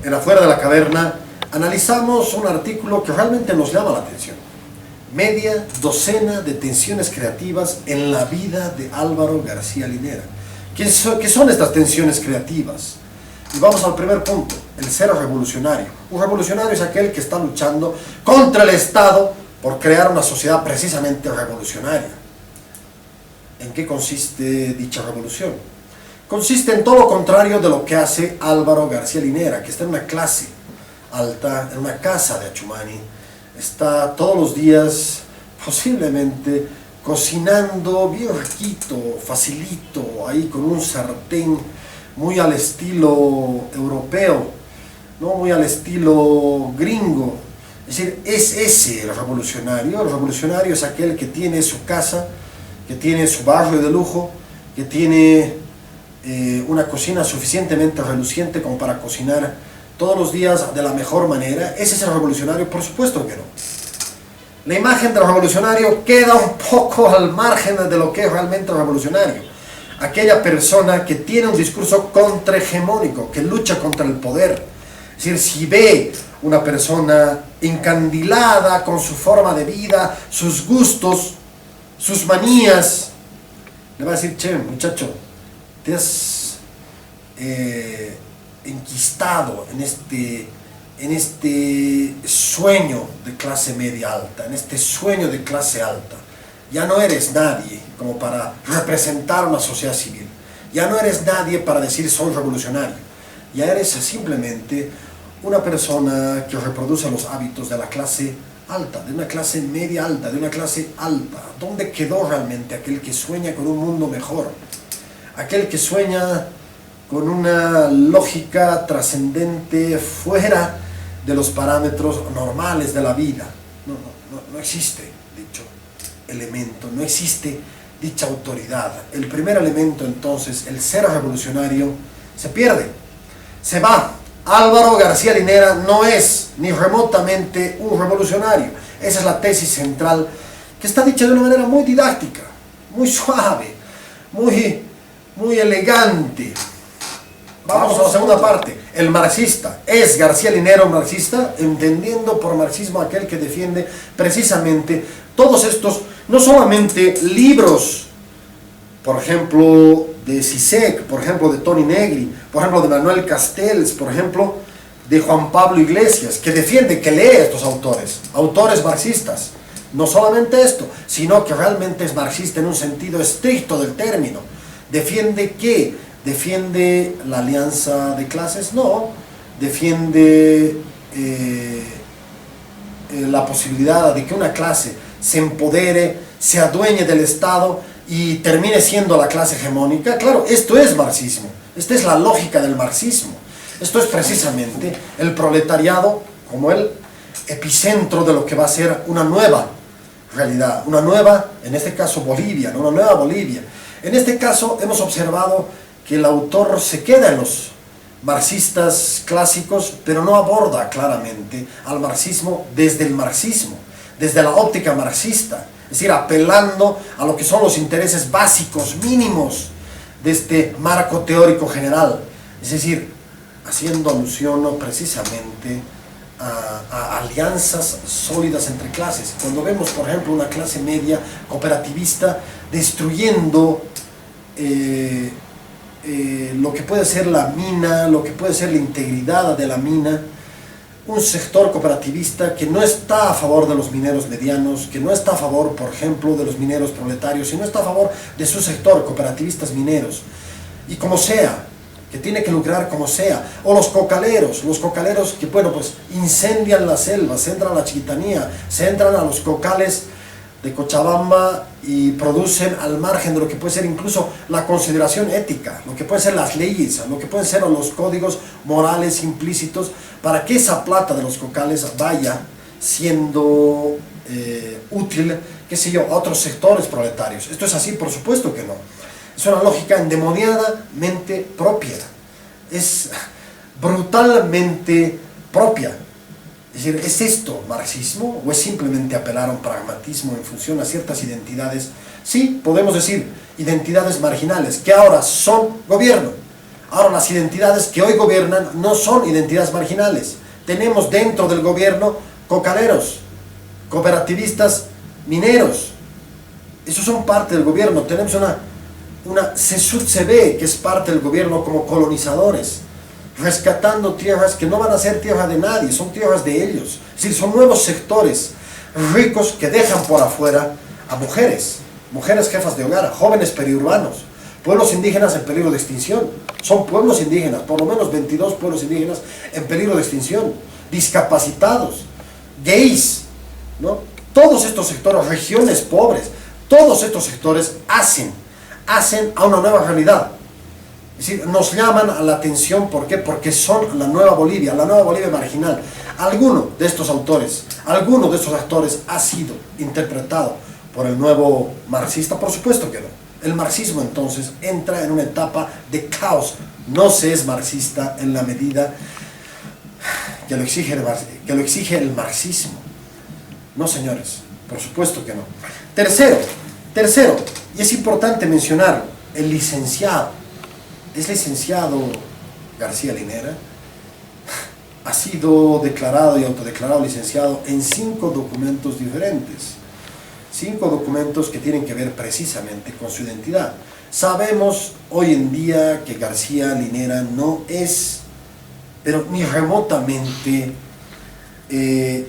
En Afuera de la Caverna analizamos un artículo que realmente nos llama la atención. Media docena de tensiones creativas en la vida de Álvaro García Linera. ¿Qué son estas tensiones creativas? Y vamos al primer punto, el ser revolucionario. Un revolucionario es aquel que está luchando contra el Estado por crear una sociedad precisamente revolucionaria. ¿En qué consiste dicha revolución? Consiste en todo lo contrario de lo que hace Álvaro García Linera, que está en una clase alta, en una casa de Achumani, está todos los días posiblemente cocinando bien riquito, facilito, ahí con un sartén muy al estilo europeo, no muy al estilo gringo. Es decir, es ese el revolucionario. El revolucionario es aquel que tiene su casa, que tiene su barrio de lujo, que tiene una cocina suficientemente reluciente como para cocinar todos los días de la mejor manera. ¿Ese es el revolucionario? Por supuesto que no. La imagen del revolucionario queda un poco al margen de lo que es realmente el revolucionario. Aquella persona que tiene un discurso contrahegemónico, que lucha contra el poder. Es decir, si ve una persona encandilada con su forma de vida, sus gustos, sus manías, le va a decir: che, muchacho, te has enquistado en este sueño de clase media alta, en este sueño de clase alta. Ya no eres nadie como para representar una sociedad civil. Ya no eres nadie para decir soy revolucionario. Ya eres simplemente una persona que reproduce los hábitos de la clase alta, de una clase media alta, de una clase alta. ¿Dónde quedó realmente aquel que sueña con un mundo mejor? Aquel que sueña con una lógica trascendente fuera de los parámetros normales de la vida. No existe dicho elemento, no existe dicha autoridad. El primer elemento, entonces, el ser revolucionario, se pierde, se va. Álvaro García Linera no es ni remotamente un revolucionario. Esa es la tesis central, que está dicha de una manera muy didáctica, muy suave, muy elegante. Vamos a la segunda parte. El marxista. ¿Es García Linera un marxista? Entendiendo por marxismo aquel que defiende precisamente todos estos, no solamente libros, por ejemplo, de Zizek, por ejemplo, de Toni Negri, por ejemplo, de Manuel Castells, por ejemplo, de Juan Pablo Iglesias, que defiende, que lee a estos autores marxistas. No solamente esto, sino que realmente es marxista en un sentido estricto del término. ¿Defiende qué? ¿Defiende la alianza de clases? No. ¿Defiende la posibilidad de que una clase se empodere, se adueñe del Estado y termine siendo la clase hegemónica? Claro, esto es marxismo. Esta es la lógica del marxismo. Esto es precisamente el proletariado como el epicentro de lo que va a ser una nueva realidad. Una nueva, en este caso Bolivia, ¿no? Una nueva Bolivia. En este caso hemos observado que el autor se queda en los marxistas clásicos, pero no aborda claramente al marxismo, desde la óptica marxista, es decir, apelando a lo que son los intereses básicos, mínimos de este marco teórico general, es decir, haciendo alusión precisamente a alianzas sólidas entre clases. Cuando vemos, por ejemplo, una clase media cooperativista destruyendo lo que puede ser la mina, lo que puede ser la integridad de la mina, un sector cooperativista que no está a favor de los mineros medianos, que no está a favor, por ejemplo, de los mineros proletarios, y no está a favor de su sector, cooperativistas mineros, y como sea, que tiene que lucrar como sea, o los cocaleros que, bueno, pues incendian la selva, se entran a la Chiquitanía, se entran a los cocales de Cochabamba y producen al margen de lo que puede ser incluso la consideración ética, lo que pueden ser las leyes, lo que pueden ser los códigos morales implícitos, para que esa plata de los cocales vaya siendo útil, qué sé yo, a otros sectores proletarios. ¿Esto es así? Por supuesto que no. Es una lógica endemoniadamente propia, es brutalmente propia Es decir, ¿es esto marxismo o es simplemente apelar a un pragmatismo en función a ciertas identidades? Sí, podemos decir identidades marginales, que ahora son gobierno. Ahora las identidades que hoy gobiernan no son identidades marginales. Tenemos dentro del gobierno cocaleros, cooperativistas, mineros. Esos son parte del gobierno. Tenemos una CSUD-CB que es parte del gobierno como colonizadores, rescatando tierras que no van a ser tierra de nadie, son tierras de ellos. Es decir, son nuevos sectores ricos que dejan por afuera a mujeres jefas de hogar, a jóvenes periurbanos, pueblos indígenas en peligro de extinción. Son pueblos indígenas, por lo menos 22 pueblos indígenas en peligro de extinción, discapacitados, gays, ¿no? Todos estos sectores, regiones pobres, todos estos sectores hacen a una nueva realidad. Es decir, nos llaman a la atención, ¿por qué? Porque son la nueva Bolivia marginal. Alguno de estos autores, alguno de estos actores ha sido interpretado por el nuevo marxista, por supuesto que no. El marxismo entonces entra en una etapa de caos. No se es marxista en la medida que lo exige el marxismo. No, señores, por supuesto que no. Tercero, y es importante mencionar, el licenciado. Es licenciado García Linera. Ha sido declarado y autodeclarado licenciado en 5 documentos diferentes. 5 documentos que tienen que ver precisamente con su identidad. Sabemos hoy en día que García Linera no es, pero ni remotamente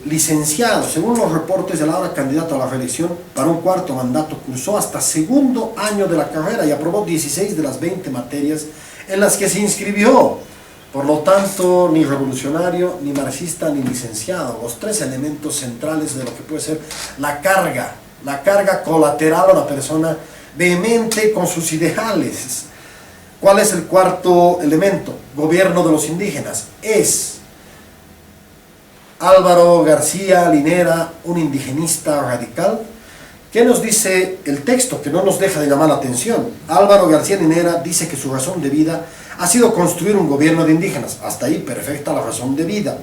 licenciado. Según los reportes, el ahora candidato a la reelección para un 4º mandato cursó hasta 2º año de la carrera y aprobó 16 de las 20 materias en las que se inscribió. Por lo tanto, ni revolucionario, ni marxista, ni licenciado. Los 3 elementos centrales de lo que puede ser la carga colateral a una persona vehemente con sus ideales. ¿Cuál es el 4º elemento? Gobierno de los indígenas. Es Álvaro García Linera un indigenista radical. ¿Qué nos dice el texto que no nos deja de llamar la atención? Álvaro García Linera dice que su razón de vida ha sido construir un gobierno de indígenas. Hasta ahí perfecta la razón de vida.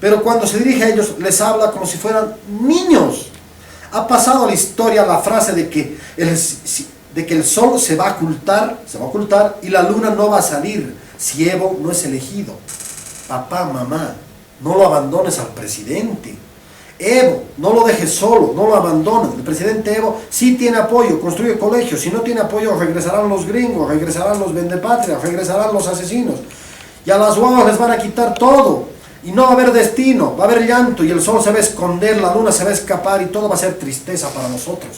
Pero cuando se dirige a ellos les habla como si fueran niños. Ha pasado a la historia la frase de que el sol se va a ocultar y la luna no va a salir si Evo no es elegido. Papá, mamá, no lo abandones al presidente. Evo, no lo dejes solo, no lo abandones. El presidente Evo sí tiene apoyo, construye colegios. Si no tiene apoyo, regresarán los gringos, regresarán los vendepatrias, regresarán los asesinos. Y a las guaguas les van a quitar todo. Y no va a haber destino, va a haber llanto y el sol se va a esconder, la luna se va a escapar y todo va a ser tristeza para nosotros.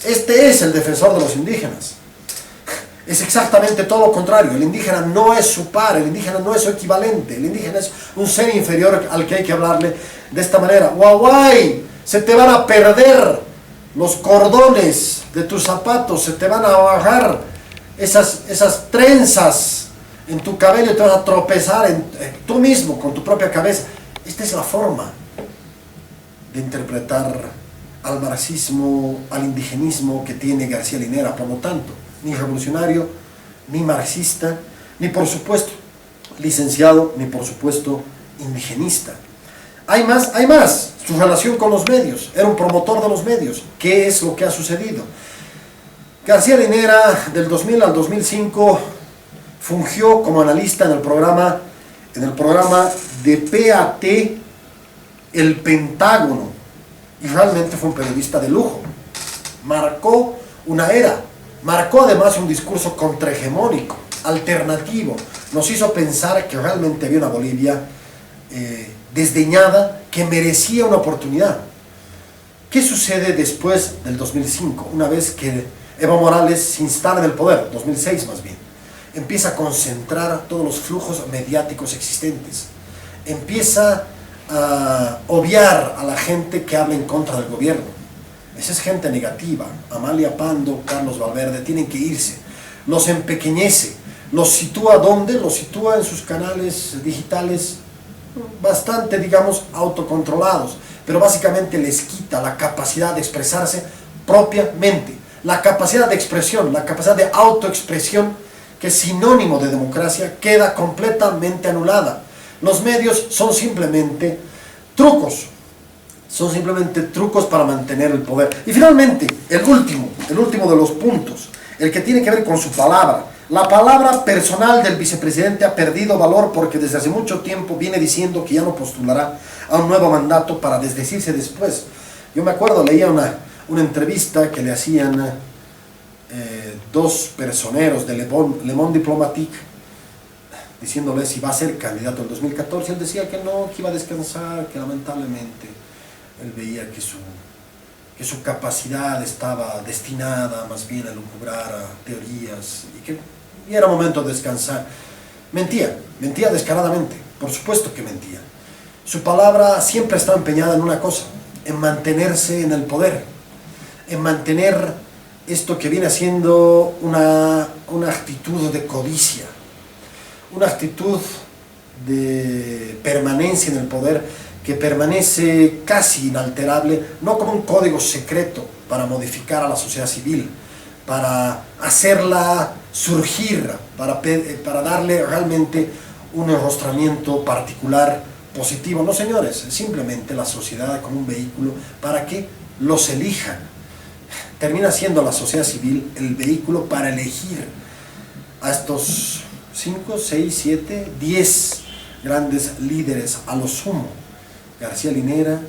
Este es el defensor de los indígenas. Es exactamente todo lo contrario. El indígena no es su par, el indígena no es su equivalente. El indígena es un ser inferior al que hay que hablarle de esta manera. ¡Guaguay! Se te van a perder los cordones de tus zapatos, se te van a bajar esas trenzas en tu cabello y te vas a tropezar tú mismo con tu propia cabeza. Esta es la forma de interpretar al marxismo, al indigenismo que tiene García Linera. Por lo tanto, ni revolucionario, ni marxista, ni por supuesto licenciado, ni por supuesto indigenista. Hay más, su relación con los medios, era un promotor de los medios. ¿Qué es lo que ha sucedido? García Linera del 2000 al 2005 fungió como analista en el programa de PAT, El Pentágono, y realmente fue un periodista de lujo. Marcó una era, marcó además un discurso contrahegemónico, alternativo, nos hizo pensar que realmente había una Bolivia desdeñada que merecía una oportunidad. ¿Qué sucede después del 2005? Una vez que Evo Morales se instala en el poder, 2006 más bien, empieza a concentrar todos los flujos mediáticos existentes, empieza a obviar a la gente que habla en contra del gobierno. Esa es gente negativa. Amalia Pando, Carlos Valverde, tienen que irse. Los empequeñece. Los sitúa ¿dónde? Los sitúa en sus canales digitales bastante, digamos, autocontrolados. Pero básicamente les quita la capacidad de expresarse propiamente. La capacidad de expresión, la capacidad de autoexpresión, que es sinónimo de democracia, queda completamente anulada. Los medios son simplemente trucos. Son simplemente trucos para mantener el poder. Y finalmente, el último de los puntos, el que tiene que ver con su palabra. La palabra personal del vicepresidente ha perdido valor porque desde hace mucho tiempo viene diciendo que ya no postulará a un nuevo mandato para desdecirse después. Yo me acuerdo, leía una entrevista que le hacían dos personeros de Le Monde Diplomatique diciéndole si va a ser candidato en 2014. Él decía que no, que iba a descansar, que lamentablemente él veía que su capacidad estaba destinada más bien a lucubrar teorías y era momento de descansar. Mentía descaradamente, por supuesto que mentía. Su palabra siempre estaba empeñada en una cosa, en mantenerse en el poder, en mantener esto que viene siendo una actitud de codicia, una actitud de permanencia en el poder que permanece casi inalterable, no como un código secreto para modificar a la sociedad civil, para hacerla surgir, para darle realmente un enrostramiento particular positivo. No, señores, simplemente la sociedad como un vehículo para que los elijan. Termina siendo la sociedad civil el vehículo para elegir a estos 5, 6, 7, 10 grandes líderes a lo sumo. García Linera,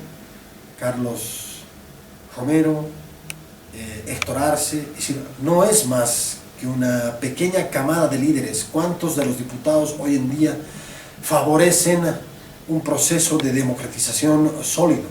Carlos Romero, Héctor Arce. Es decir, no es más que una pequeña camada de líderes. ¿Cuántos de los diputados hoy en día favorecen un proceso de democratización sólido?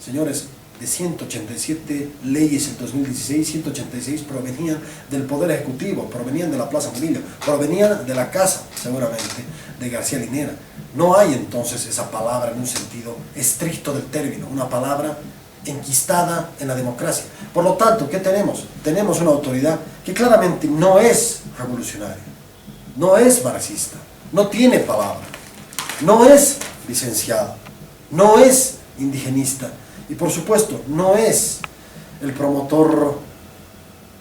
Señores, de 187 leyes en 2016, 186 provenían del Poder Ejecutivo, provenían de la Plaza Murillo, provenían de la casa, seguramente, de García Linera. No hay entonces esa palabra en un sentido estricto del término, una palabra enquistada en la democracia. Por lo tanto, ¿qué tenemos? Tenemos una autoridad que claramente no es revolucionaria, no es marxista, no tiene palabra, no es licenciado, no es indigenista y por supuesto no es el promotor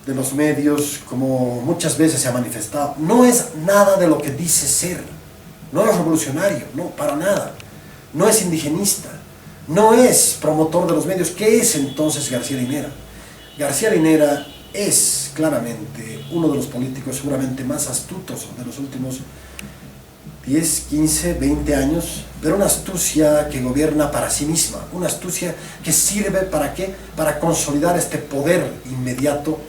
de los medios como muchas veces se ha manifestado, no es nada de lo que dice ser. No es revolucionario, no, para nada. No es indigenista, no es promotor de los medios. ¿Qué es entonces García Linera? García Linera es claramente uno de los políticos seguramente más astutos de los últimos 10, 15, 20 años, pero una astucia que gobierna para sí misma, una astucia que sirve ¿para qué? Para consolidar este poder inmediato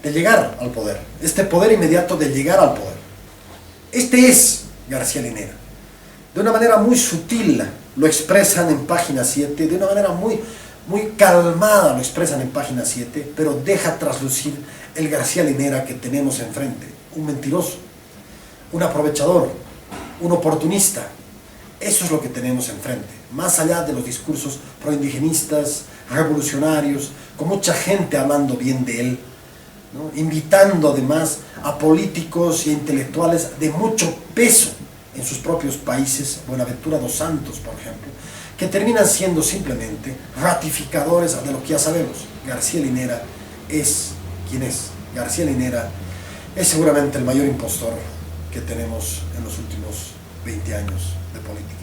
de llegar al poder, este poder inmediato de llegar al poder. Este es García Linera. De una manera muy sutil lo expresan en página 7, de una manera muy calmada lo expresan en página 7, pero deja traslucir el García Linera que tenemos enfrente. Un mentiroso, un aprovechador, un oportunista. Eso es lo que tenemos enfrente. Más allá de los discursos proindigenistas, revolucionarios, con mucha gente hablando bien de él, ¿no? Invitando además a políticos e intelectuales de mucho peso en sus propios países, Buenaventura dos Santos, por ejemplo, que terminan siendo simplemente ratificadores de lo que ya sabemos. García Linera es quien es. García Linera es seguramente el mayor impostor que tenemos en los últimos 20 años de política.